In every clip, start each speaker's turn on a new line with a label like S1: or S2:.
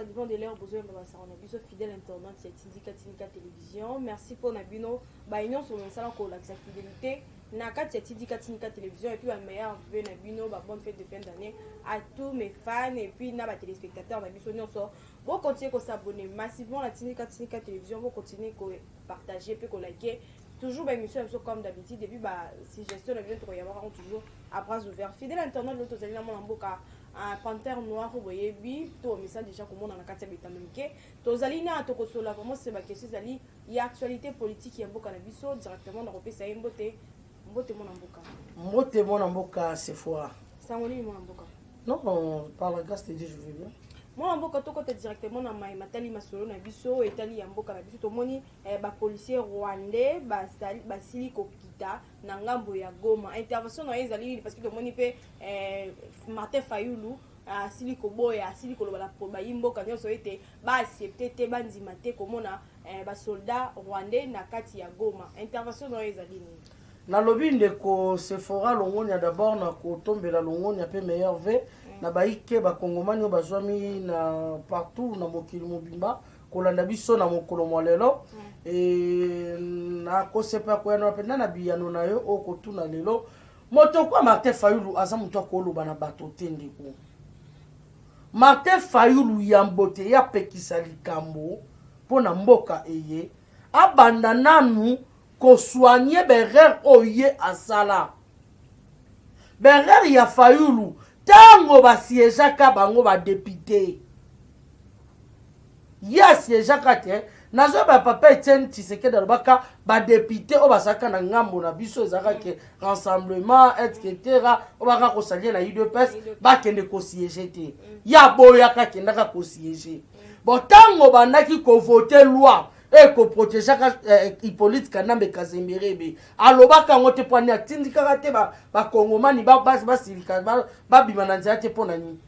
S1: ça dépend de l'heure besoin de ça on a besoin fidèle internaute c'est Tindika télévision merci pour Nabino ba union sur ça là la fidélité na kati ya Tindika télévision et puis la meilleure vœu Nabino ba bonne fête de fin d'année à tous mes fans et puis na ba téléspectateurs Nabino nyonso bon continuer à s'abonner massivement à Tindika télévision bon continuer à partager puis à liker toujours bah émission comme d'habitude depuis bah si gestion de vidéo y avoir toujours à bras ouverts fidèle internaute l'autre zali na mon mboka un panthère noir vous voyez bi to message déjà comme on a kati ya betamanike to zali na to kosola vraiment c'est ma question zali il y a actualité politique ya mboka na biso directement na kopesa mbote
S2: mon mboka c'est fois
S1: ça on est mon mboka
S2: non par la grâce de Dieu je veux bien
S1: moi mboka to côté directement na mai matali masolo na biso etali ya mboka na biso to moni ba policier rwandais ba sili kokita na ngambo ya Goma intervention na ezali parce que to moni pe Martin Fayulu sili koboya sili koloba la ba yimboka nyonso ete ba accepter te bandima te komona ba soldat rwandais na kati ya Goma intervention na ezali ni
S2: na lobi ndeko Sephora longoni d'abord na kotombela longoni pe meilleur ve na baike ba kongomani bazwami na partout na mokili mobimba kolanda biso na mokolo molelo et na kosepa ko yana pe na biyano na yo okotuna lelo moto kwa Martin Fayulu aza muto koloba na bato tendeko Martin Fayulu yambote ya pekisa likambo pona mboka eye abanda nanu ko soigner berer oye asala berer ya Fayulu tango ba siejaka bango ba député ya siejaka te nazo ba papa Etienne Tshisekedi alobaka ba député o basaka na ngambo na biso ezaka ke rassemblement etc o baka ko salir na UDPS ba kende ko siéger te ya boya ka kendaka ko siéger bon tango bandaki ko voter loi et ko protéger Hippolyte Kanambe Kazemberebe alobaka ngote pwani atindika te ba kongomani ba silika ba bimana nzate pona ni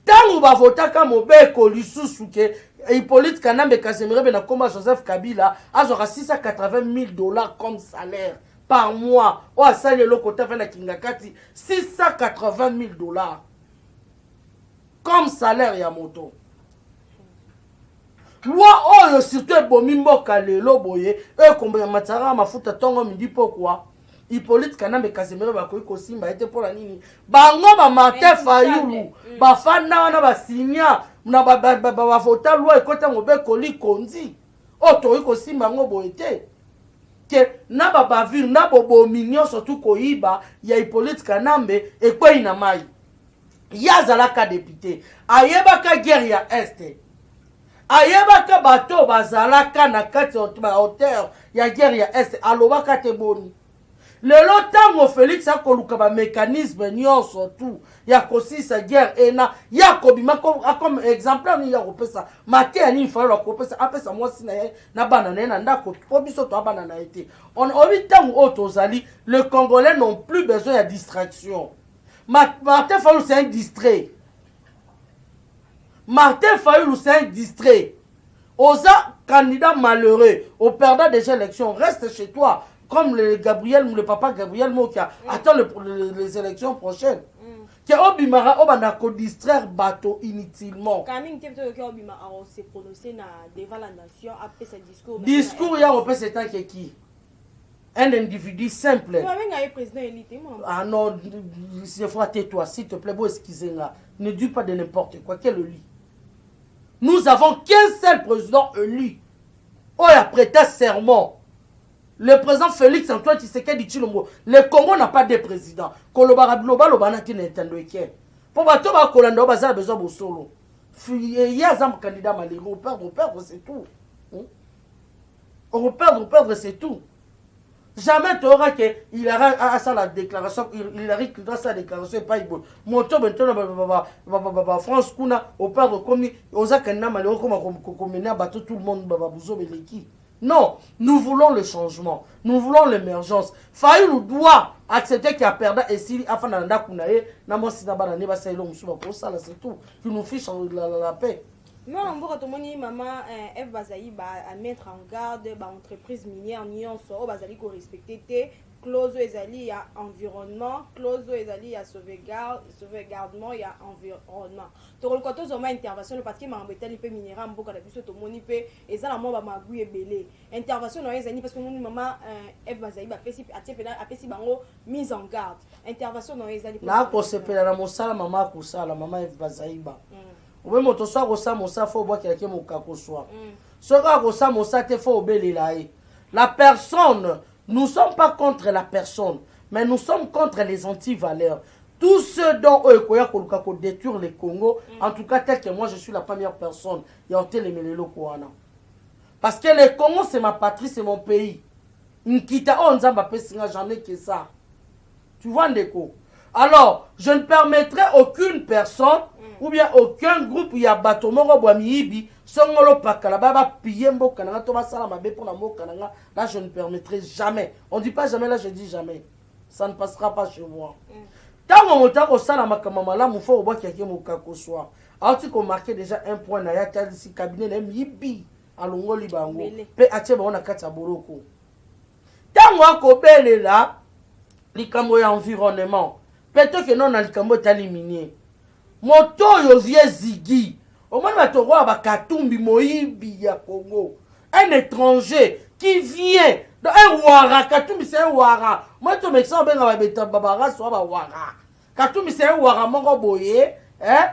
S2: tango ba votaka mobeko lisusu ke Hippolyte Kanambe Kazemberebe na komba Joseph Kabila azora $680,000 comme salaire par mois o asali le côté fa na kingakati $680,000 comme salaire ya moto loi oyo surtout bomi mboka lelo boye ekombela matara mafuta tongo midi pokwa Hippolyte Kanambe Kazemberebe bakoyi kosimba ete pola nini bango ba Martin Fayulu ba fanda wana ba sinya na ba vota loi ekota mobeko likonzi otoyi kosimba ngo boye te ke na ba bavir na bobo minyo surtout koyiba ya Hippolyte Kanambe ekwei na mai yazalaka député ayebaka guerre ya este ayebaka bato bazalaka na kati ba hauteur ya guerre ya est alobaka te boni lelo tango Félix akoluka ba mécanisme nyonso tout ya kosisa guerre ena ya kobima comme exemplaire ni ya kopesa mate ya ni falo kopesa apesa mwasi na ye na bana na ndako po biso to bana na été on obi tango otozali le Congolais n'ont plus besoin de distraction Martin Fayulu c'est un distrait Martin Fayulu c'est un distrait. Osa candidat malheureux, au perdant des élections, reste chez toi. Comme le papa Gabriel Mokia attend les élections prochaines. Qui obimara obandako distraire bateau inutilement.
S1: Camille obimara s'est prononcé devant la nation après ce discours.
S2: Discours ya opé c'est un qui un individu simple. Ah non, il faut tais-toi s'il te plaît, bon excusez-moi. Ne dis pas de n'importe quoi, quel lit. Nous avons qu'un seul président élu. Oh, il a prêté serment. Le président Félix Antoine Tshisekedi Tshilombo. Le Congo n'a pas de président. Kolobara global obana ki n'entendo eke. Pour bato ba kolanda o bazala besoin bo solo. Il y a un candidat malheureux, perdre c'est tout. On perdre c'est tout. Jamais tu auras qu'il a ça la déclaration, il a récupéré sa déclaration et pas il bon. Moto maintenant France kuna au perdre comme aux akana malheureux comme mener à bateau tout le monde bababuzo beleki. Non, nous voulons le changement, nous voulons l'émergence. Fayulu doit accepter qu'il a perdu et si afin d'anda kunaye na mo sina bana ne ba sailo musuba pour ça là c'est tout. Tu nous fiches la paix.
S1: Non, on va retourner maman Eve Bazaï à mettre en garde ba entreprise minière nyonso o bazali ko respecter clause ezali ya environnement, clause ezali ya sauvegardement ya environnement. Tokoluka tozoma intervention parce que makambo etali pe minéral mboka na biso tomoni pe ezala mo ba magui ebele. Intervention na ezali parce que moni mama Eve Bazaï ba pesi atiepena apesi bango mise en garde. Intervention na ezali
S2: na ko sepela na mosala mama kusala mama Eve Bazaï ba. Obe moto so ko sa mosa fo bo keleke mokako so. So ko sa mosa te fo obelela e. La personne, nous ne sommes pas contre la personne, mais nous sommes contre les anti-valeurs. Tous ceux dont eux détruire le Congo, en tout cas tel que moi je suis la première personne, il y a parce que le Congo c'est ma patrie, c'est mon pays. J'en ai que ça. Tu vois Ndeko? Alors, je ne permettrai aucune personne ou bien aucun groupe où il y a bateau Miibi, Songolo Pakala, Baba Piyembo Kananga, Thomas Salamabe pour la Mokananga. Là, je ne permettrai jamais. On ne dit pas jamais, là, je dis jamais. Ça ne passera pas chez moi. Tant qu'on a au Salama Kamamala, il faut voir quelqu'un au Kakoswa. Alors, tu as marqué déjà un point, il y a ici cabinet de Miibi, à Longo Libango. Pe Acheba, on a Katsaboroko. Tant qu'on a là, l'Ikambo environnement. Peut-être que non, on a l'Ikambo éliminé. Moto yo vie zigi. Au moins, on va Katumbi Moïbi ya Congo. Un étranger qui vient de un Ouara. Katumbi c'est un Ouara. Moi, tu me sens bien à la Babara, soit un Ouara. Katumbi c'est un Ouara, mon boye. Hein?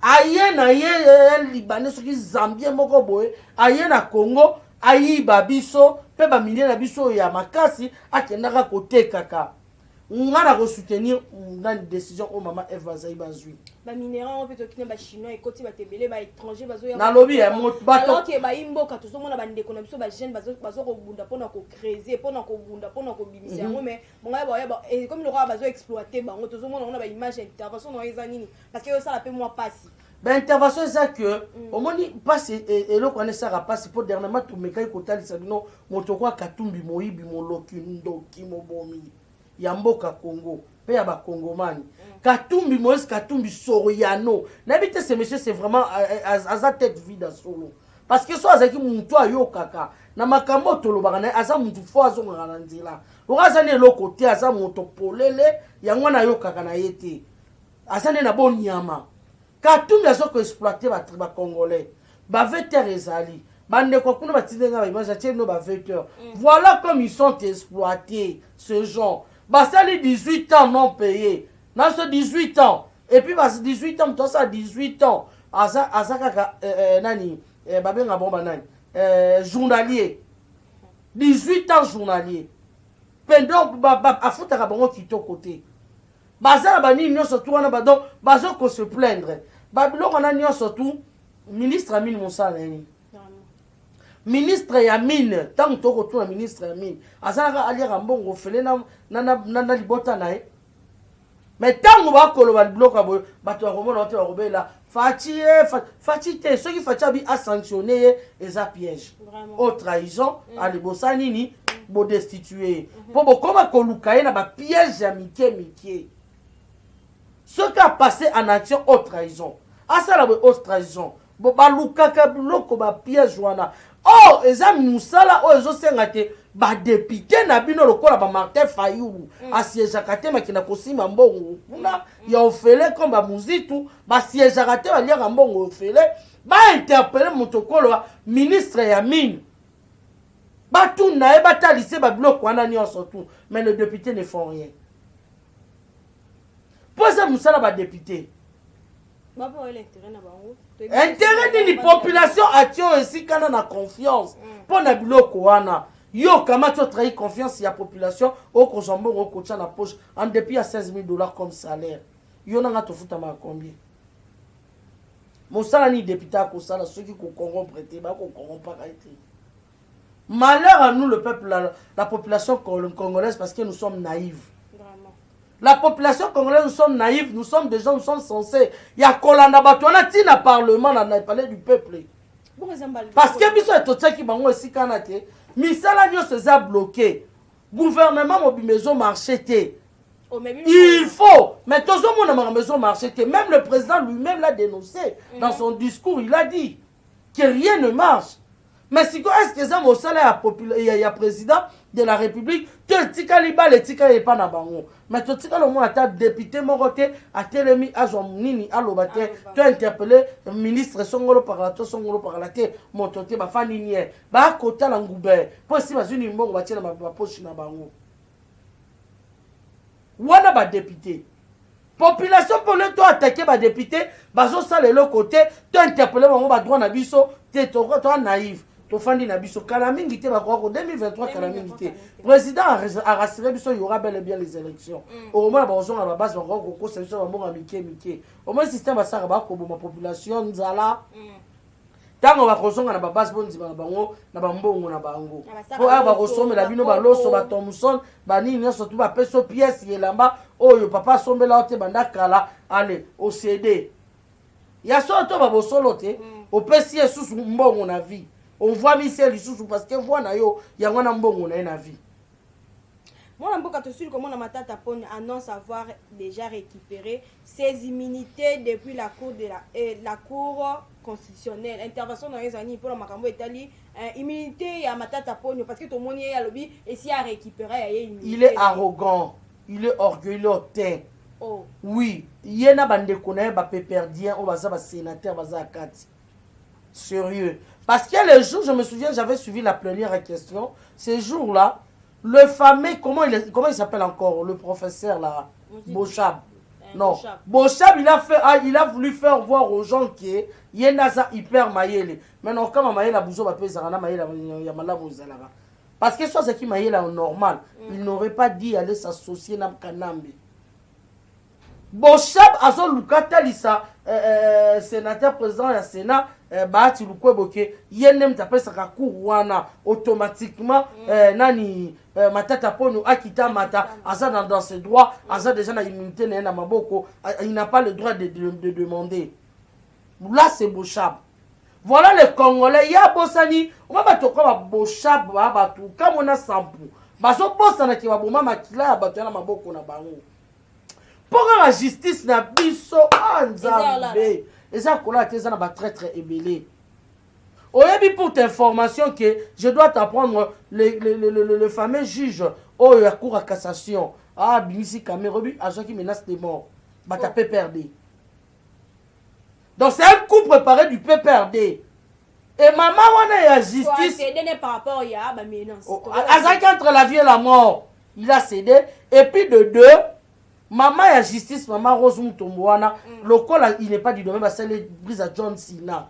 S2: Aïe, un Libanais, ce qui est Zambien, mon boye. Aïe, na Congo. Aïe, Babiso. Pe ba millier na biso ya makasi. Akenaka kote kaka. On a soutenir une décision au maman Eve Bazaï Bazui.
S1: Ba minéral on peut toquiner ba chinois et côté ba tebele ba étranger bazo ya.
S2: Na lobby ya mot bato.
S1: Alors que ba imbo ka to mona ba ndeko na biso ba jeune bazo ko bunda pona ko creuser pona ko bunda pona ko bimisa yango mais monga ba et comme le roi bazo exploiter bango to mona on a ba image intervention no ezanini parce que ça la paie moi passe. Ben
S2: intervention c'est que au moins passe et le connaît ça passe pour dernièrement tout mekai ko tali ça non motokwa Katumbi Moïbi mon lokindo kimo bomi. Yamboka Congo, pe ya ba Congomani. Katumbi Moïse Katumbi Soriano. N'habite ce monsieur c'est vraiment à sa tête vide solo. Parce que so azaki muntu ayo kaka. Na makambo tolobaka na aza muntu fo azonga na nzela. Lokaza ne lokote aza moto polele yango na yo kaka na yete. Azane na bon nyama. Katumbi azoko exploiter ba triba congolais. Ba veteur ezali. Bande kwa kuna batindenga ba image atie no ba veteur. Voilà comme ils sont exploités ce genre. Basali 18 ans non payé. Dans ce 18 ans. Et puis bas 18 ans, toi ça 18 ans. Azaka nani babenga bomba nani journalier. 18 ans journalier. Pendant afuta ka bango kito côté. Bazala bani nyonso tout wana badon bazo ko se plaindre. Babiloko na nyonso tout ministre Amine Moussa nani. Ministre ya mine tant to ko na ministre ya mine azaka aliaka mbongo fele na libota na e mais tant ba koloba bloka bo bato ko mona te ko bela fati te ceux qui fati bi a sanctionner eza piège au trahison à libosa nini bo destituer pour bo koma ko lukaye na ba piège ya mike ce qui a passé en action au trahison asa la au trahison bo ba lukaka bloko ba piège wana. Oh, ezami musala o ezosenga te ba député na bino lokola ba Martin Fayulu asiéjaka te makina kosima mbongo kuna ya ofele comme ba muzitu ba siéjaka te baliaka mbongo ofele ba interpeller motokolo ministre ya mine ba tuna e batalise ba biloko wana nyonso tout mais les députés ne font rien. Pose musala ba député intérêt de la population action aussi quand on a confiance pour na biloko wana yo kama tu trahi confiance ya population au kozombo au kocha na poche en dépit à $16,000 comme salaire yo na to futa ma combien mosala ni député ko sala ceux qui ko corrompre te ba ko corrompre été malheur à nous le peuple la population congolaise parce que nous sommes naïfs. La population congolaise, nous sommes naïfs, nous sommes des gens, nous sommes censés. Il y a Kolanda Batouana, Tina Parlement, on a parlé du peuple. Parce que biso est tout qui bango ici kanate, misala nyo se bloqué. Gouvernement mobi maison marché té. Il faut, mais tout le monde a maison marché té. Même le président lui-même l'a dénoncé dans son discours, il a dit que rien ne marche. Mais si est-ce que ça mon salaire il y a président de la République, tu tikali ba le tikali pas na bango. Mais tu tikali au moins ta député moroté a telemi azomnini alobate, tu interpellé ministre songolo par la mototé ba fani nie. Ba kota la ngube. Po si bazuni mbongo ba tia na ba poche na bango. Wana ba député. Population pour le toi attaquer ba député, bazo ça le côté, tu interpellé bango ba droit na biso, toi naïf. Tofandi na biso kala mingi te bakwa ko 2023 kala mingi te président a rassuré biso il y aura bel et bien les élections au moins ba ozonga ba base bakwa ko solution ba mbonga mike au moins système basaka ba ko boma population nzala tango ba kozonga na ba base bonzi ba bango na ba mbongo na bango po ba kosomela bino ba loso ba Thomson ba nini nyonso tu ba peso pièce yelamba oyo papa sombela ote banda kala ale au CD ya so to ba bosolo te au pesi sous mbongo na vie. On voit Michel Issou parce que voit nayo ya ngwana mbongo na na vie.
S1: Moi mboka to sur comment na matata pone annonce avoir déjà récupéré ses immunités depuis la cour de la cour constitutionnelle. Intervention dans les années pour la makambo etali immunité ya matata pone parce que tout monde ya lobby et si a récupéré immunité. Il
S2: est arrogant, il est orgueilleux. Oh. Oui, yena bande konaye ba péperdien on baza ba sénateur baza akati. Sérieux. Parce que le jour, je me souviens, j'avais suivi la plénière question. Ce jour-là, le fameux, comment il s'appelle encore, le professeur là, Bochab. Non, Bochab, il a voulu faire voir aux gens qu'il y a naza hyper maïele. Maintenant, comme maïele a besoin de faire ça, maïele a malade aux alara. Parce que soit ce qui maïele est normal, il n'aurait pas dit aller s'associer à Kanambe. Bochab azo lukata lisa sénateur président ya Sénat baati lukweboke yenem tapé saka wana automatiquement nani matata pono akita mata aza dans ses droits aza déjà na immunité na maboko il n'a pas le droit de demander. Là c'est Bochab. Voilà les Congolais ya bosani on va to kwa Bochab ba batu kama na sampu baso bosana ki baboma makila ya batu na maboko na bango. Pour la justice na biso anzambe eza kola te eza na ba traître ébélé. Oyebi pour ta information que je dois t'apprendre le fameux juge au la cour à cassation bimisi Camerobi a qui menace de mort ba ta PPRD. Donc c'est un coup préparé du PPRD. Et maman wana ya justice
S1: cédé par rapport ya ba menace.
S2: Azaki entre la vie et la mort, il a cédé et puis de deux maman ya justice, maman Rose Mutomboana, le col il n'est pas du domaine, parce qu'elle brise à John Sina.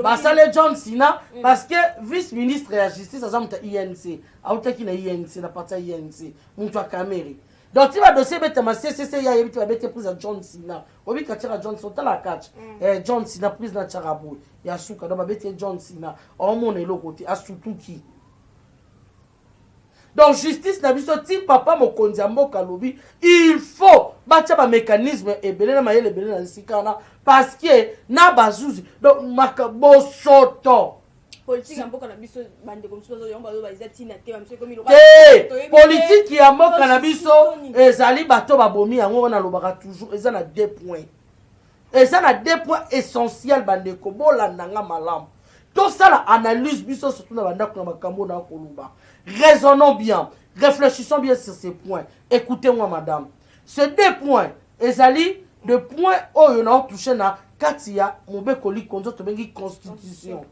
S2: Parce que John Sina, parce que vice-ministre de la justice, ça c'est INC. Aouta qui n'a INC, n'a pas de INC. Moutoua Kameri. Donc tu vas dossier bête ma CCC, ya tu vas bête prise à John Sina. Obi Katira John Sina, la catch. John Sina prise na Charabou. Ya souka, donc bête John Sina. En mon est l'autre côté, à Soutouki. Donc justice na biso ti papa mokonzi mboka lobi il faut batcha ba mécanisme et belé na mayele belé na sikana parce que na bazuzi donc makabo soto
S1: politique mboka na biso bande comme ça yomba lo bazati tina te ba monsieur comme il
S2: politique ya mboka na biso ezali bato babomi yango na lobaka toujours eza na 2 points. Eza na 2 points essentiels bande ko bolanda nga malamu. Tout ça la analyse biso surtout na banda ko na makambo na koluba. Raisonnons bien, réfléchissons bien sur ces points. Écoutez-moi, madame. Ces 2 points, ezali de points où on a touché na Katia, Mobekoli, Konzo, Tobengi, Constitution.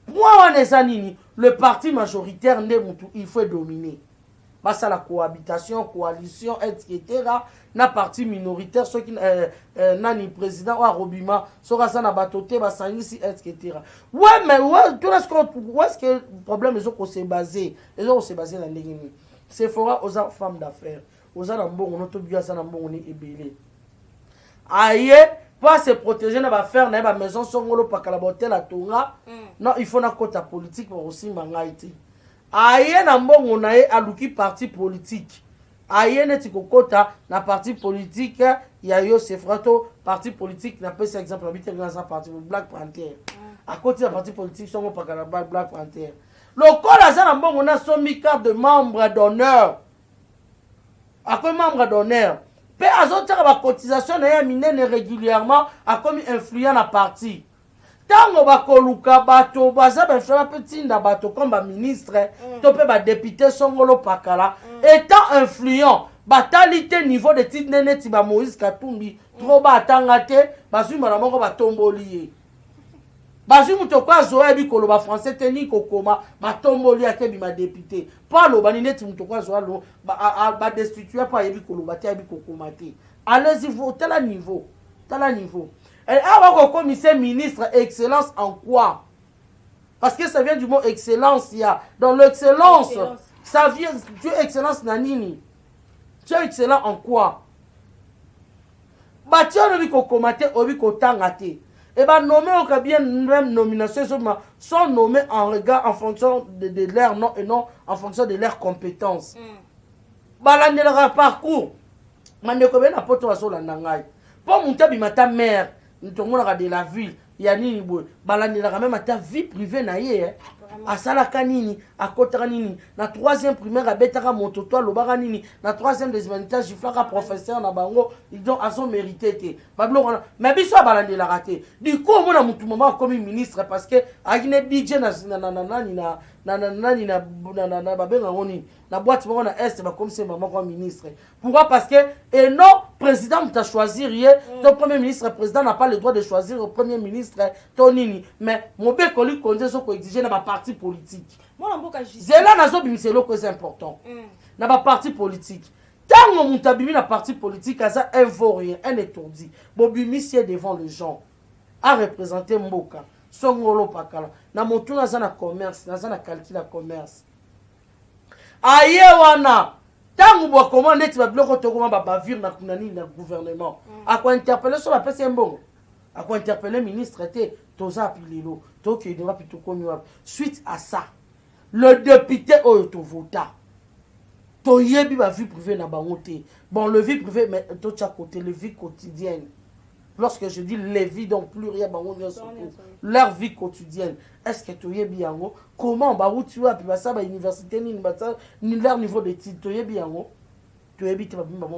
S2: Point on est le parti majoritaire, il faut dominer. Parce à la cohabitation, coalition, etc. Na parti minoritaire, ceux qui nani président ou Robima, sera ça na batoté, basangisi, etc. Ouais, mais tout où est-ce que le problème est qu'on s'est basé? Les autres s'est basé dans les c'est fort aux femmes d'affaires, aux ambons, on a bien ça dans bon et belé. Aïe, pas se protéger, n'a pas faire, n'a pas maison, son golo, pas qu'à la beauté, la tonga. Non, il faut na côté politique pour aussi mangaïti. Aye na mbongo na ye aluki parti politique. Aye neti kokota na parti politique ya yo sefrato parti politique na pesa exemple habite dans un parti Black Panther. À côté de parti politique son pas la Black Panther. Le col za na mbongo na so mi carte de membre d'honneur. A comme membre d'honneur. Pe azotaka ba cotisation na ya minene régulièrement a comme influent na parti. tango bakoluka bato baza bafela mpe ntinda bato comme baministre to mpe badepute songolo pakala étant influent batali te niveau de titre neti bamoïse katumbi tro batanga te bazwi mbala moko batomboli ye bazwi moto kwa azoya yebi koloba français te ni kokoma batomboli ake bima député mpo alobani neti moto kwa azoya badestitue mpo ayebi koloba te ayebi kokoma te allez-y tala niveau awa kokomise ministre excellence en quoi? Parce que ça vient du mot excellence. Dans l'excellence, ça vient, tu es excellence nanini. Tu es excellent en quoi? Bah tu as envie qu'on commente, envie qu'on tangate. Et bah nommé au bien même nomination sont nommés en regard en fonction de leur nom et non en fonction de leurs compétences. Bah là leur parcours. Mande ko na poto waso la nangai. Pour monter bimata mère, nous de la ville. Yani balandelaka même ta vie privée na ye asalaka nini akotaka nini na troisième primaire abetaka mototo alobaka nini na troisième des humanités jiflaka professeur na bango donc azo mérité te bablo mais biso balandelaka te du coup mona mutu mama comme ministre parce que akine DJ na babenga ngoni na boîte moko na est ba comme c'est maman comme ministre. Pourquoi? Parce que et non président t'a choisir hier ton premier ministre président n'a pas le droit de choisir le premier ministre tonini mais mobe koli konze so ko exiger na ba parti politique.
S1: Moi mboka juste
S2: zela nazo bimiselo que c'est important. Na ba parti politique. Tango mutabimi na parti politique asa invorien un étourdi. Bobimisi devant les gens à représenter mboka. Songolo pakala na motu naza na commerce naza na calcul la commerce aye wana tangu bwa comment neti ba biloko to comment ba bavir na kunani na gouvernement akwa interpeller sur la pese mbongo akwa interpeller ministre te toza apilelo to ki devra plutôt komi wa suite à ça le député oyo to vota to yebi ba vie privée na bango te bon le vie privée mais to cha côté le vie quotidienne. Lorsque je dis les vies, donc plus rien, leur vie quotidienne, est-ce que tu es bien? Comment bah où tu as puis bah ça bah université ni leur niveau d'études tu es bien? Tu es bien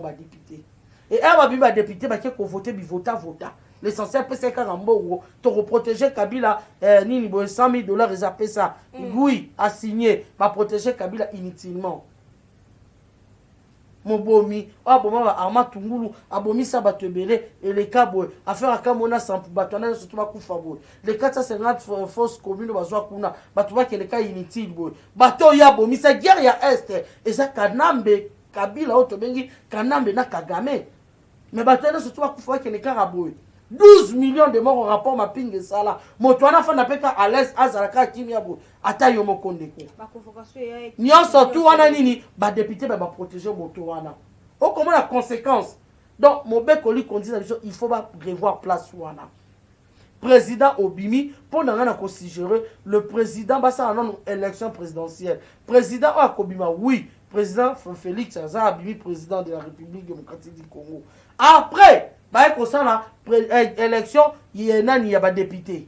S2: bah député et un bah député bah qui a voté bi vota l'essentiel c'est Karambo te reprotéger Kabila ni niveau $100,000 ils appellent ça oui à signer bah protéger Kabila inutilement. Mobomi aboma arma tungulu abomi sabatebele et les cabo affaire akamona sans batona surtout bakufa boy les 450 forces communes bazwa kuna batuba ke les cas inutile boy bato ya bomi sa guerre ya est et ça kanambe Kabila otobengi kanambe na Kagame mais batona surtout bakufa ke les cas boy 12 millions de morts au rapport mapinge sala motwana fa na peka à l'aise azalaka kimia boy ata yo mokondeko
S1: ba convocation ya
S2: nyonso tout wana nini ba député ba protéger moto wana o comment la conséquence donc mobe koli kondi na biso il faut ba revoir place wana président obimi pour na ko suggérer le président ba ça non élection présidentielle président a kobima oui président Félix Azabimi président de la République démocratique du Congo après ba ko ça la élection il y a ba député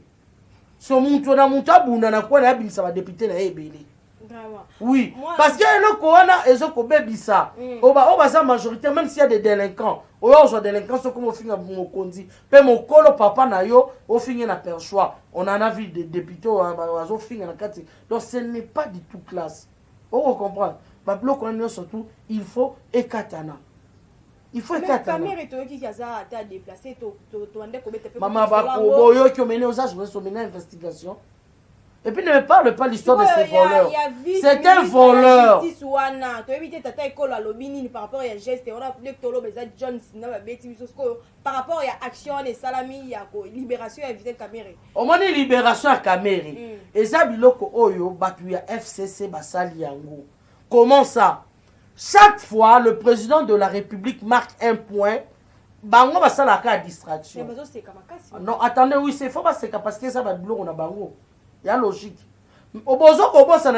S2: so muntu na muntu abunda na kwa na bimisa ba député na ebele. Oui, parce que le corona est au bébisa. On va sa majorité même s'il y a des délinquants. On a des délinquants sont comme au fin mon condi. Mais mon colo papa na yo au fin na perchoir. On en a vu des députés au fin na carte. Donc ce n'est pas du tout classe. On comprend. Ba bloc on surtout il faut ekatana. Il faut ekatana.
S1: Caméra to qui a ça à déplacer to ande ko bete.
S2: Maman ba ko boyo qui mené aux âges de mener investigation. Et puis ne me parle pas l'histoire de ces voleurs. C'est un voleur.
S1: Par rapport à l'action des salami, il y a libération et Caméré.
S2: Au moins libération à Caméré. Et ça, biloko oyo, batuya FCC basali yango. Comment ça? Chaque fois, le président de la République marque un point. Bango basala ka distraction. Non, attendez, oui, c'est faux parce que ça va bloquer on a bango. Il y a logique. Au besoin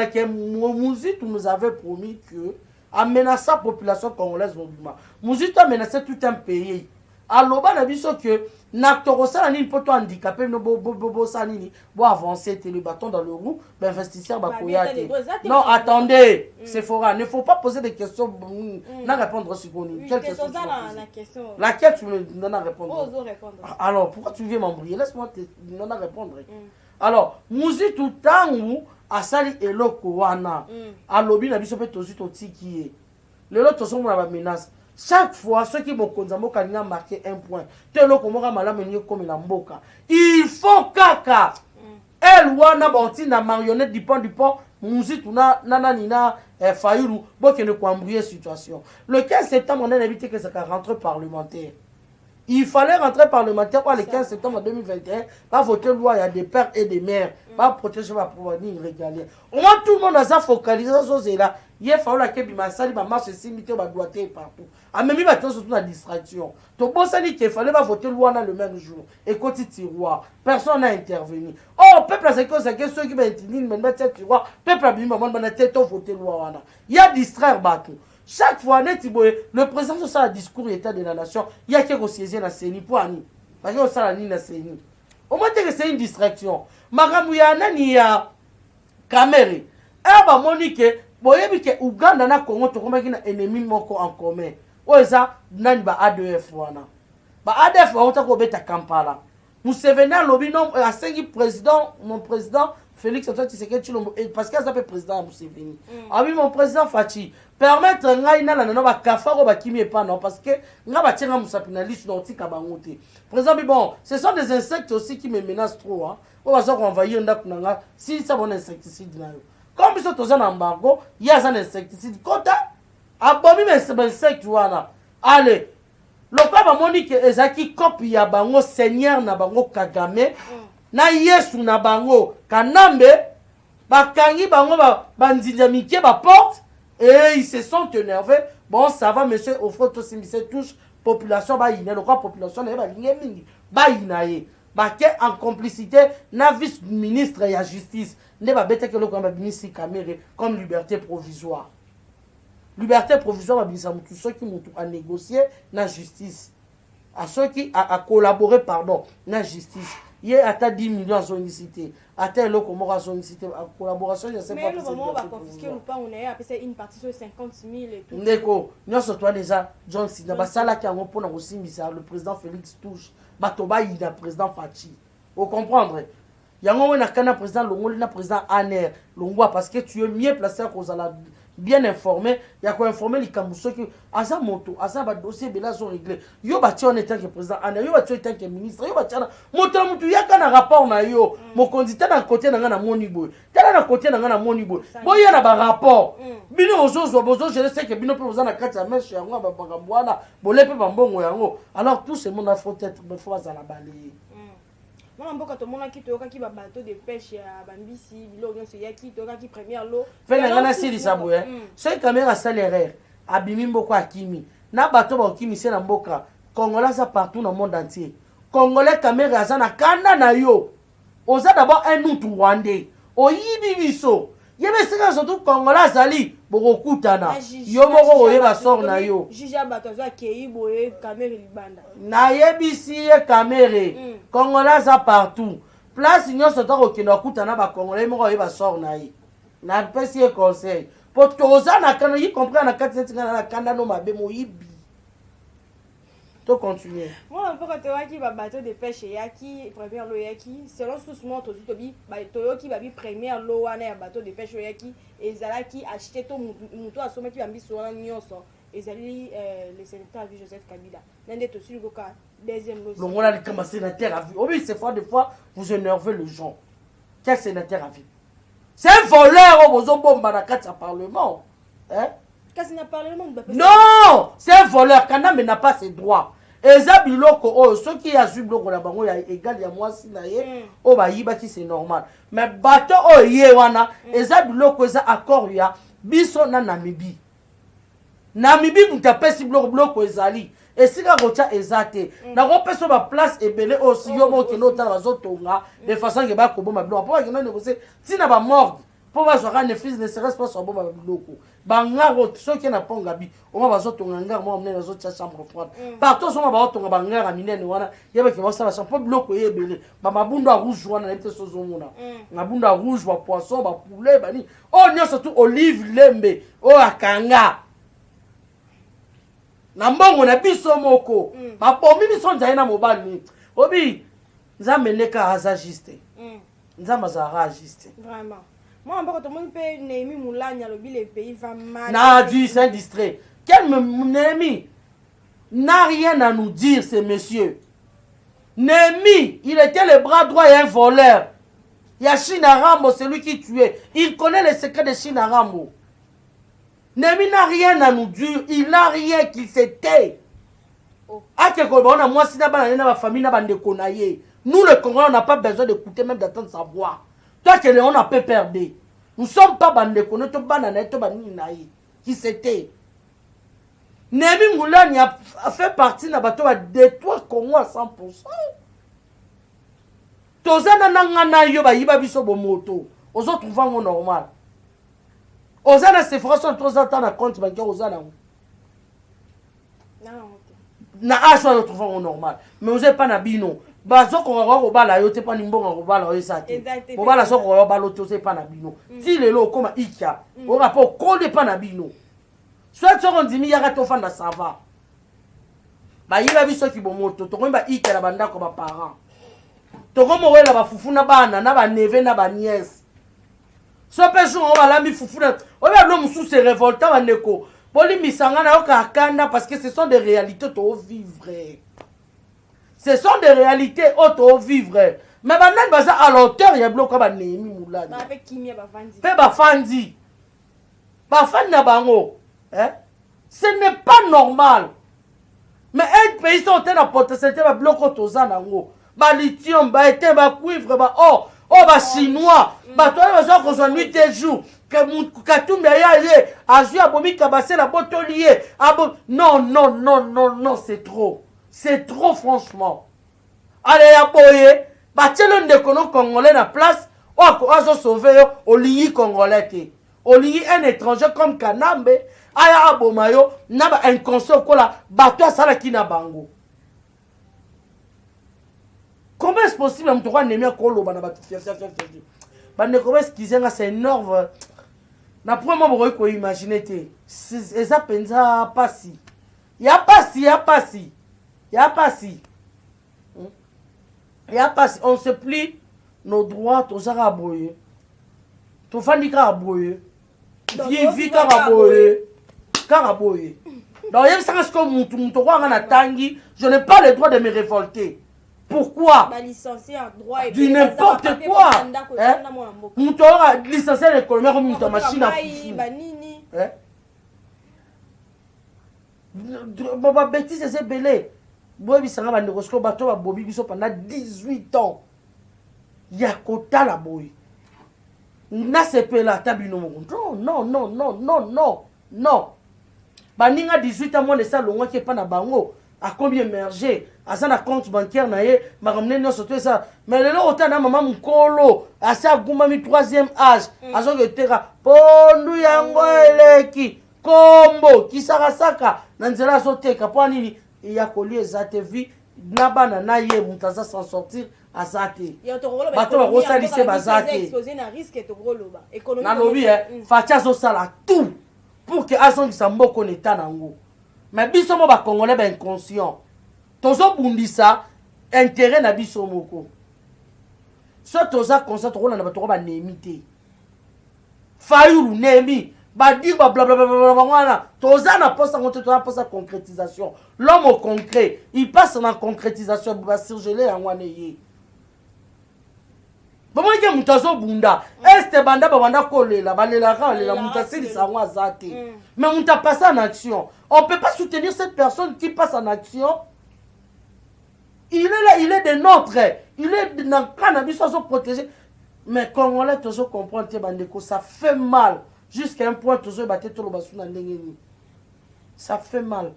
S2: que Mouzit nous avait promis que à menacer la population congolaise. Mouzit a menacé tout un pays. Alors, on a vu que na tokosala nini mpo to handicapé no bosala nini bo avancer te le bâton dans le roue investisseur bakoya te. Non, attendez, Sephora, ne faut pas poser des questions na répondre sur quoi. Quelle question laquelle tu me donnes à répondre? Alors pourquoi tu viens m'embrouiller? Laisse-moi te donner à répondre. Alors muzi tout tangu asali eloko wana alobi na biso pe tozi totiki lelo tosomona ba menace. Chaque fois, ceux qui vont marqué un point, il faut kaka. Elle wana bonti na marionnette du pont, musique na nina Fayulu, pour qu'il ne embrouiller situation. Le 15 septembre, on a évité que ça rentre parlementaire. Il fallait rentrer parlementaire pour le 15 septembre 2021, pas voter loi, il y a des pères et des mères, pas protéger ma provenance régalienne. Au moins tout le monde a focalisé sur cela. Il faut que les gens marchent ici, ils doivent partout. A même il va surtout la distraction. Tout bon ça dit qu'il fallait pas voter loi le même jour. Et côté tiroir, personne n'a intervenu. Oh, peuple c'est que ceux qui vont intervenir maintenant tiroir, peuple a bien maman tête voter loi. Il y a distraire bateau. Chaque fois, le président de ça discours état de la nation, il y a quelque chose qui est dans CENI pour Annie. Parce que ça n'a CENI. Au moins que c'est une distraction. Maramuyana ni ya caméra. Aba Monique, boyebi ke Uganda na Congo to komaki na ennemi moko en commun. Oza nani ba ADF wana. Ba ADF wana ko beta Kampala. Museveni lobi non asengi président, mon président Félix Antoine Tshisekedi Tshilombo parce qu'il s'appelle président Museveni. Ah oui mon président Fachi permettre ngai na la ba kafaro ba kimi pas non parce que nga ba tienga musapinaliste dans tika bangote. Président bon, ce sont des insectes aussi qui me menacent trop hein. On va ça envahir ndaku nanga si ça bon insecticide na yo. Comme ils sont tous en embargo, il y a un insecticide. Kota abomi mes insectes wana. Allez. Le papa Monique ezaki copie ya bango seigneur na bango Kagame na Yesu na bango Kanambe bakangi bango bandinja mike ba porte et ils se sont énervés. Bon ça va monsieur au front aussi c'est touche population ba ina le quoi population na ba linge mingi ba inaye ba ke en complicité na vice ministre ya justice ne ba bete que le quoi ba ministre Kamere comme liberté provisoire. Liberté provisoire, c'est ceux qui ont négocié la justice. À ceux qui ont collaboré, pardon, la justice. Il y a à 10 millions de sollicités. À tel local, comment on a sollicité la collaboration, je ne sais pas.
S1: Mais le moment où on va confisquer ou pas, on a appelé une partie sur 50 000 et tout.
S2: D'accord. Nous sommes déjà, John Sina, Basala qui a répondu aussi, le président Félix Touche, Batoba, il a le président Fachi. Vous comprenez? Il y a un président Longo, un président Aner, Longo, parce que tu es mieux placé qu'aux ala. Bien informé, il y a quoi informer les Kamousso qui à sa moto, à sa dossier, là sont réglés. Yo bâti en étant que président, yo bâti en tant que ministre, yo bâti moto moto ya kana rapport na yo, mon candidat d'un côté na ngana monibo, tel d'un côté na ngana monibo. Bon ya na ba rapport. Bino ozo bozo, je sais que bino peut vous en a quatre à mèche yango ba bagambwana, bolé pe bambongo yango. Alors tout ce monde a faut être fois à la balayer.
S1: Moi, mboka to mona ki to ka ki ba bateau de pêche ya bambisi bilo nyonso ya ki to ka ki première lot.
S2: Fena ngana sili saboué. C'est caméra salaire abimi mboko akimi. Na bateau ba akimi c'est na mboka. Congolais ça partout dans le monde entier. Congolais caméra ça na kanda na yo. Oza d'abord un outil rwandais. Oyibi biso. Yebe sika surtout Congolais zali bokutana. Yo moko oyeba sort na yo.
S1: Juge bateau za kei boye caméra libanda.
S2: Na yebisi ye caméra. Congolais à partout. Place nous sommes au Kenya kutana ba Congolais moko oyeba sort na yi. Na pesi e conseil. Pour toza na kana yi comprendre na kati na kanda no mabe mo yibi. To continuer.
S1: Moi on peut que qui va bateau de pêche yaki première lot yaki selon sous moi to bi ba toyo ki ba bi première lot wana ya bateau de pêche yaki ezalaki acheter to muto asoma ki bambi so wana nyonso ezali le sénateur Joseph Kabila nende to sur koka deuxième lot.
S2: Donc on a comme sénateur à vie. Oh oui, c'est fois des fois vous énervez les gens. Quel sénateur à vie? C'est un voleur au bozo bomba na kati ya parlement. Hein?
S1: Kasi na parlement
S2: non, c'est un voleur. Kanambe n'a pas ses droits. Eza biloko oh ceux qui a su biloko la bango ya égal ya moi si na ye oh ba yiba ki c'est normal. Mais bateau oh ye wana eza biloko eza accord ya biso na Namibie. Namibie mutapesi biloko ezali. Et si la rocha ezate na ropeso ba place ebele aussi yo mo keno ta bazotonga de façon que ba koboma biloko pour que non négocier si na ba mort po bazwaka néfrise ne serait pas sur bomba biloko bangaro soki na ponga bi oma bazotonga ngara mo amene bazotia chambre froide partout soma baotonga bangara minene wana yeba ke basala chambre biloko yebele ba mabundu a rouge wana na pete sozomona mabundu a rouge ba poisson ba poulet bani oh nyonso tout olive lembe oh akanga na mbongo na biso moko bapomi biso nzaye na mobali obi nzambe ndeka aza juste nzambe azalaka juste
S1: vraiment. Moi, encore tout le monde peut Némi Moulania, le pays va mal.
S2: N'a dit, c'est distrait. Quel Némi n'a rien à nous dire, ce monsieur. Némi, il était le bras droit et un voleur. Il y a Chinarambo, celui qui tuait. Il connaît les secrets de Chinarambo. Némi n'a rien à nous dire. Il n'a rien qu'il s'était. Moi, si ma famille nous, le Congolais, on n'a pas besoin d'écouter, même d'attendre sa voix. Toi, on a peu perdu. Nous ne sommes pas bandés, nous sommes bananés, qui c'était. Némi Moulani a fait partie de la bateau à détruire Congo à 100%. Tozana nangana yo ba yiba biso bomoto. Ozo trouva ngo normal. Ozana se frustration trois ans na compte bancaire ozana.
S1: Non.
S2: Na aso trouva ngo normal. Mais oze pas na bino. Bazo ko ko bala yo te pa nimbonga ko bala yo sate. Ko bala so ko bala to se pa na bino. Ti lelo koma ikia. O rapport ko de pa na bino. Soit tu on dimi yaka to fanda ça va. Ba yiba biso ki bomoto to ko ba ikia na banda ko ba parents. To ko mo wela ba fufu na bana na ba neve na ba nièce. So pe jour on va la mi fufu na. O ba no musu se révolta ba neko. Poli misanga na yo ka kanda parce que ce sont des réalités to vivre. Ce sont des réalités auto-vivre. Mais maintenant, à l'auteur, il y a bloqué à Némi Moulani.
S1: Avec qui il y a Bafandi.
S2: Bafandi. Bafandi na bango. Ce n'est pas normal. Mais un pays sont en potentialité de bloquer autour nango. Ba lithium, ba été, ba cuivre, ba or, ba chinois. Ba toi, les gens qu'on nuit des jours. Que Katumbe aye, azu abomi kabase la botolier. Non, c'est trop. C'est trop, franchement. Allez, ya boye, batelo ndekono congolais na place, ozo sauver au liyi congolais te. Au liyi un étranger comme Kanambe, aya abomayo, naba inconscient kola, bato asala ki na bango. Comment est-ce possible à m'touwa nemia kolo bana batu fier. Bande comment est-ce c'est énorme. Na pour moi boy ko imaginer te. Eza penza pasi. Ya pasi. Il n'y a pas si. On se plie nos droits, tous à raboyer. Tout fani caraboyer. Vivi caraboyer. Caraboyer. Donc, il y a ce que je n'ai pas le droit de me révolter. Pourquoi? Du n'importe quoi. Moutora licencié l'économie comme une machine à foutre. Bah, bêtise, c'est belé. Boy bisanga ba ndeko bato ba bobi biso pendant 18 ans. Ya kota la boy. Na sepela tabino mo. Non. Ba ninga 18 ans mo de ça longo qui pas na bango. A combien émerger? A ça na compte bancaire na ye, ma ramener no surtout ça. Mais le autant na maman mukolo, a ça guma mi 3e âge. A zo que tera pondu yango eleki. Kombo kisaka na nzela so teka po nini? Il y a collier zate vie nabana na ye mutaza s'en sortir azate bato ba rosa lycée bazate
S1: exposer na risque to roloba économie
S2: na lobi facha zo sala tout pour que azongi sa mboko neta nango mais biso mo ba congolais ba inconscient tozo bundisa intérêt na biso moko so toza conscient to na bato ba nemité fayulu nemi badi ba blablabla tozana posa ngote toza posa concrétisation l'homme au concret il passe dans concrétisation ba surgeler en wane Bon que mutazo bunda este banda ba banda kolela balela ka lela mutasili sango azate mais muta passe en action on peut pas soutenir cette personne qui passe en action. Il est là, il est de notre, il est dans cannabis so protéger mais congolais toujours comprendre te bandeko ça fait mal. Jusqu'à un point, toujours battre tout le bassin dans l'ennemi. Ça fait mal.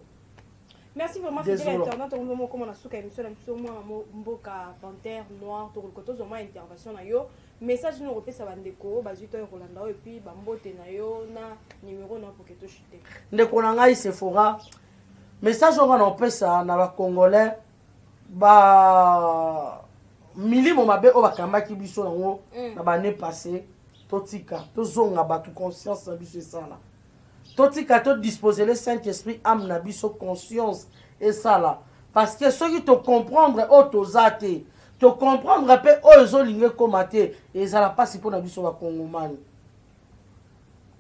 S1: Merci vraiment, fidèle internaute. On va comment on a souka émission, on a mboka panthère noir, tout le côté, on a intervention na yo. message nous repesa bandeko bazito Rolanda et puis bambote na yo na numéro na pour que to chute
S2: ndeko na ngai Sephora message on va pesa na ba congolais ba milimo mabe o bakambaki biso nango na bane passé totika tozonga batu conscience na biso esala totika to disposer le Saint-Esprit âme na biso conscience esala parce que ceux qui te comprendre autozate te comprendre pe o ezolinge komate ezala pasi pona biso ba kongomani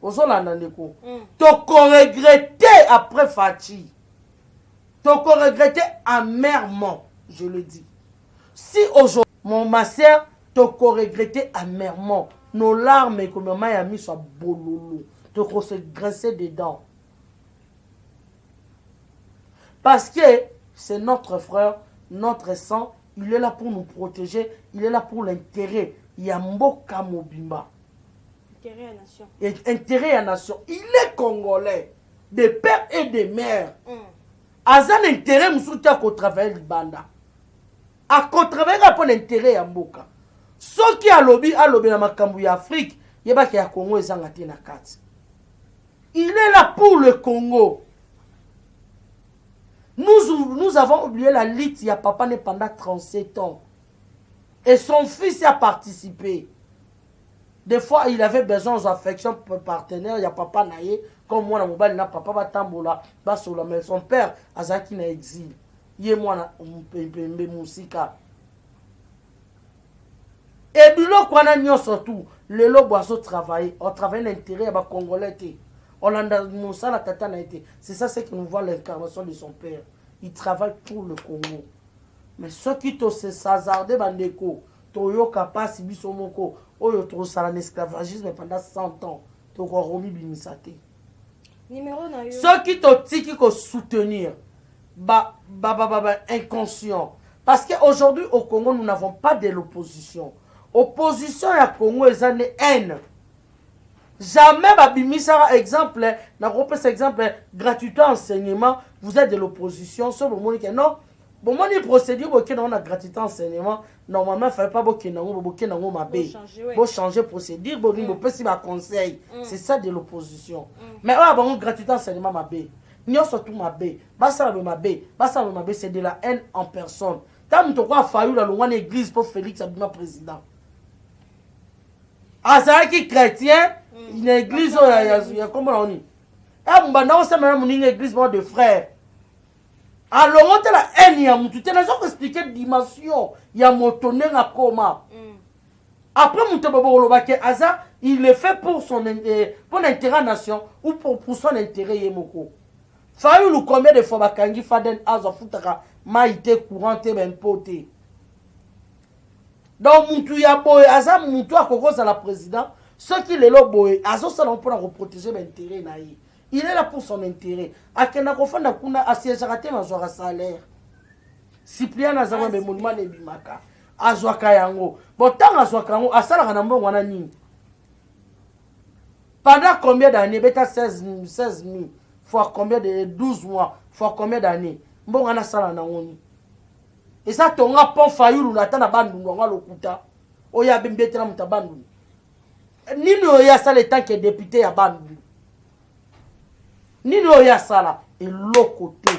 S2: ozolanda ndeko to ko regretter après Fati to ko regretter amèrement je le dis si aujourd'hui ma sœur te ko regretter amèrement nos larmes comme maman a mis soit bololo te ko se grincer des dents parce que c'est notre frère notre sang il est là pour nous protéger il est là pour l'intérêt Yamboka Mobimba
S1: intérêt à nation
S2: intérêt à nation il est congolais des pères et des mères azan intérêt musuta ko travailler libanda a ko travailler pour l'intérêt ya mboka soki alobi na makambu ya Afrique yebaki ya Congo ezanga te na kati il est là pour le Congo. Nous avons oublié la lutte ya papa né pendant 37 ans et son fils a participé. Des fois il avait besoin d'affection pour partenaire ya papa naye comme moi na mobali na papa batambola basola mais son père azaki na exil ye mwana mpembe musika et biloko wana nyonso tout lelo boazo travailler on travaille l'intérêt ya ba congolais te on a mosala tata na été c'est ça c'est que nous voit l'incarnation de son père il travaille pour le Congo mais ceux qui to se hasarder bandeko toyoka pasi biso moko oyo to sala l'esclavagisme pendant 100 ans to ko romi bimisate
S1: numéro na yo
S2: ceux qui to tiki ko soutenir inconscient parce que aujourd'hui au Congo nous n'avons pas de l'opposition opposition ya Congo ezane haine jamais babimisa exemple na repose exemple gratuité enseignement vous êtes de l'opposition sur le monde que non bon moi ni procédure OK on a gratuité enseignement normalement fallait pas boké nango mabe bo changer procédure bo ni pesi ba conseil c'est ça de l'opposition mais bon gratuité enseignement mabe nyo surtout mabe basa mabe c'est de la haine en personne tant to quoi faillu la loi église pour Félix Abima président azaki chrétien une église comment on dit et mbanda on même une église de frères alors on te la haine ya mutu te nazo expliquer dimension ya motoné na koma après mutu bobo lobake aza il le fait pour son pour l'intérêt nation ou pour son intérêt yemoko fayu lu combien de fois bakangi faden azo futaka maïté courante ben poté donc mutu ya boy aza mutu akokoza la président ceux qui le loboé azo ça pour protéger l'intérêt naïe il est là pour son intérêt akena kofanda kuna asiéjarate mazwa salaire Cyprien azama be monument de bimaka azwaka yango botanga azwaka yango asala na mbongo wana nini pendant combien d'années beta 16 000 fois combien de 12 mois fois combien d'années mbongo na sala na ngoni et ça tonga pon fayulu na tana bandu ngwa lokuta oya bimbetela mutabandu nini oya sala tant que député ya bandu nini oya sala et l'autre côté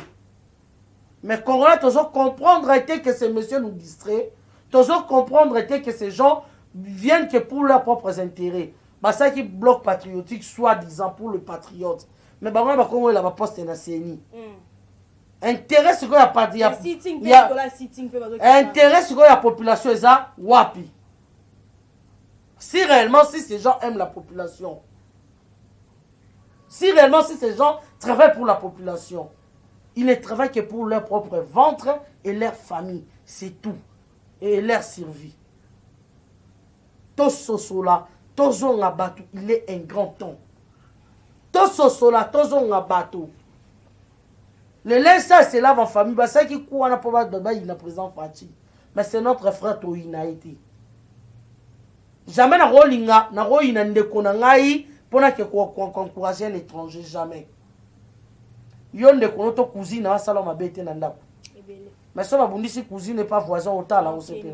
S2: mais Congolais tous comprendre que ces messieurs nous distraient tous comprendre que ces gens viennent que pour leurs propres intérêts bah ça qui bloc patriotique soi-disant pour le patriote mais bah on Congo là va poste na CENI intérêt ce qu'on a pas dit intérêt ce qu'on a population ça wapi si réellement si ces gens aiment la population si réellement si ces gens travaillent pour la population ils ne travaillent que pour leur propre ventre et leur famille c'est tout et leur survie Tososola tozonga bato il est un grand temps Tososola tozonga bato le linge ça c'est là en famille bah ça qui court na pas de il na président Fati mais c'est notre frère Toina été jamais na rolinga na roina ndeko na ngai pona que encourager l'étranger jamais yo ndeko noto cousine na sala mabete na ndako mais ça va bundisi cousine pas voisin autant là on sait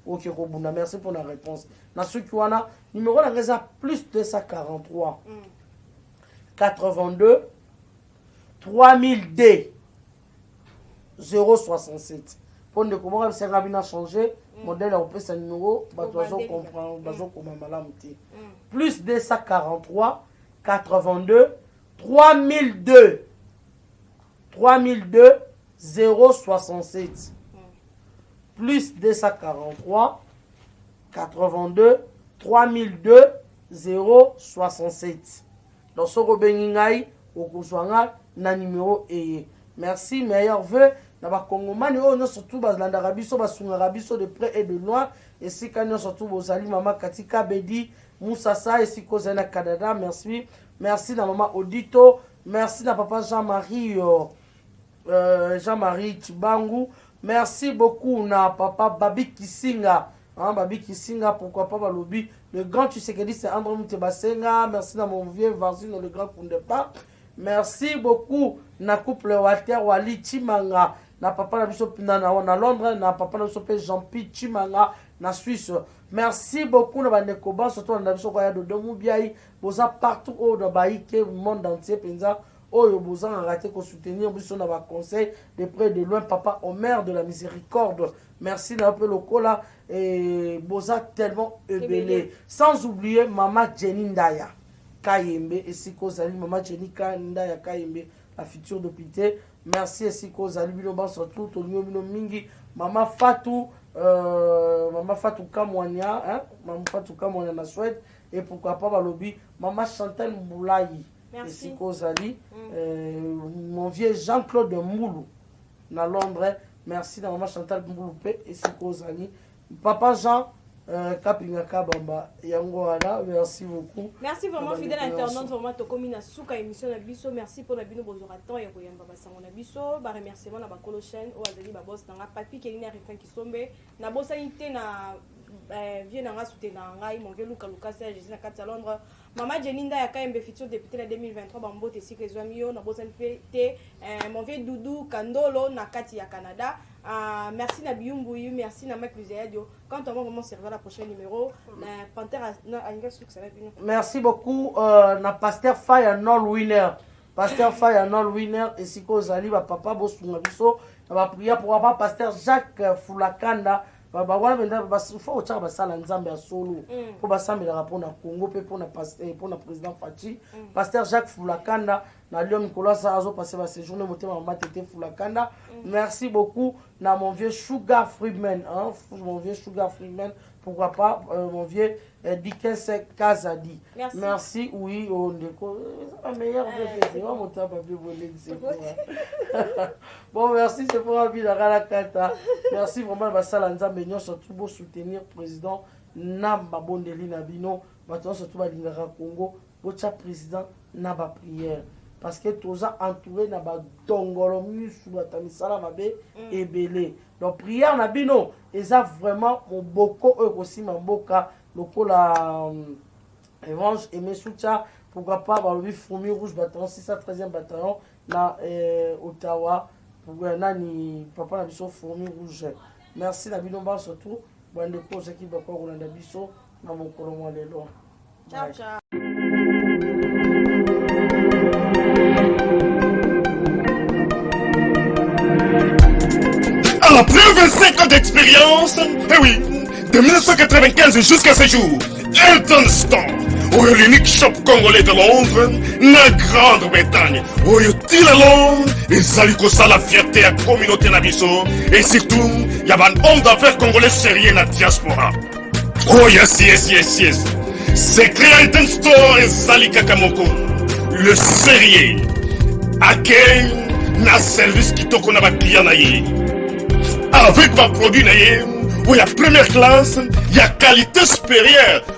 S2: Ok, Kobunda, merci pour la réponse. Dans ce qui a numéro là, plus 243 82 3000D 067. Pour ne comment c'est rapidement changé, modèle on peut ce numéro, bateau comprendre, bateau comme malamti. Plus 243 82 3002 067. Plus 243 82 3002 067. Dans ce Robengingai, au Kouswanga, na numéro et merci, meilleur vœu. Naba Kongomani, on surtout Bazlanda Rabiso, Basunga Rabiso de près et de loin. Et si quand surtout Bozali, Mama Katika Bedi, Moussassa, et si Kozena Kadada, merci. Merci na Mama Odito, merci na Papa Jean-Marie Chibangu. Merci beaucoup na Papa Babi Kisinga. Hein, Babi Kisinga, pourquoi pas Balobi. Le grand Tshisekedi, c'est André Moutebasenga. Merci na mon vieux Varzine, le grand Koundepa. Merci beaucoup na couple Walter Wali Chimanga. Na papa na biso na Londres, na papa na biso Jean-Pierre Chimanga na Suisse. Merci beaucoup na Bandekoba, surtout na biso kwa de Domubiai. Boza partout au Baïke, monde entier, penza. Oyo boza raté ko soutenir biso na ba conseil de près de loin papa Omer de la miséricorde. Merci na peu lokola et boza tellement ébélé. Sans oublier maman Jenny Ndaya Kayembe et Siko Zali maman Jenny Ndaya Kayembe la future député. Merci et Siko Zali bino ba surtout Tonio bino mingi maman Fatou Kamwania hein maman Fatou Kamwania na Suède et pourquoi pas Balobi maman Chantal Mboulayi. Merci. Et Kozali, mon vieux Jean-Claude Moulou, na Londres. Merci, na maman Chantal Moulou et Kozali. Papa Jean, Kapinga Kabamba, Yangoala, merci beaucoup.
S1: Merci vraiment, fidèle internaute, vraiment, Tokomi na Souka émission na Bisso. Merci pour la bino bozoraton et Royamba Bassango na Bisso. Ba remerciement na Bakolo chaîne, Oazali Babos, na Papi Kelina Rifin Kisombe, na Bosanité na. Viens dans la soutenir mon vieux Luka c'est Jésus na Katia Londres. Maman Jeninda ya Kayembe futur député la 2023 bambo te si les amis na bosan fete mon vieux Doudou Kandolo na Katia Canada. Merci na Biumbuyu, merci na Mike Luzeadio. Quand on va vraiment servir la prochaine numéro Panthère na merci beaucoup na Pasteur Fire Nol Winner. Pasteur Fire Nol Winner et Siko Zali ba papa bosunga biso na ba prière pour papa Pasteur Jacques Fulakanda. Voilà, il faut que basala nzambe ya solo pour basambela rapport na Congo pe pour na président Fachi pasteur Jacques Fulakanda na Lyon Nicolas azo passer ba séjourner motema mama tete Fulakanda. Merci beaucoup na mon vieux Sugar Freeman hein mon vieux Sugar Freeman pourquoi pas mon vieux Dickens Kazadi. Merci oui on déco la meilleure c'est moi motema papier volé bon merci c'est pour envie la kata merci vraiment basala nzambe surtout pour soutenir président Namba Bondeli Nabino, surtout Balingara Congo, votre président Naba prière. Parce que tous entouré Naba Dongolo, Misala Mabe et Belé. Donc prière Nabino, et ça vraiment mon boko aussi Mamboka, le la Evange et Mesoucha, pourquoi pas le Fourmi Rouge bataillon, 613e bataillon, na Ottawa, pour Nani, papa Nabiso Fourmi Rouge. Merci Nabino Ba surtout. Bonne cause qui va pas rouler Bisso dans mon colon les lois. Ciao ciao.
S3: Après 25 ans d'expérience, eh oui, de 1995 jusqu'à ce jour, Elton Store, l'unique shop congolais de Londres, la Grande-Bretagne, il est long, et ça lui cause la fierté à la communauté Nabiso, et surtout, il y a un homme d'affaires congolais sérieux dans la diaspora. Oh yes, yes, yes, yes. C'est créé Elton Store et Zali Kakamoko, le sérieux, à quel na service qui t'a qu'on a client naïe. Avec ma produit naïe, où il y a première classe, il y a qualité supérieure,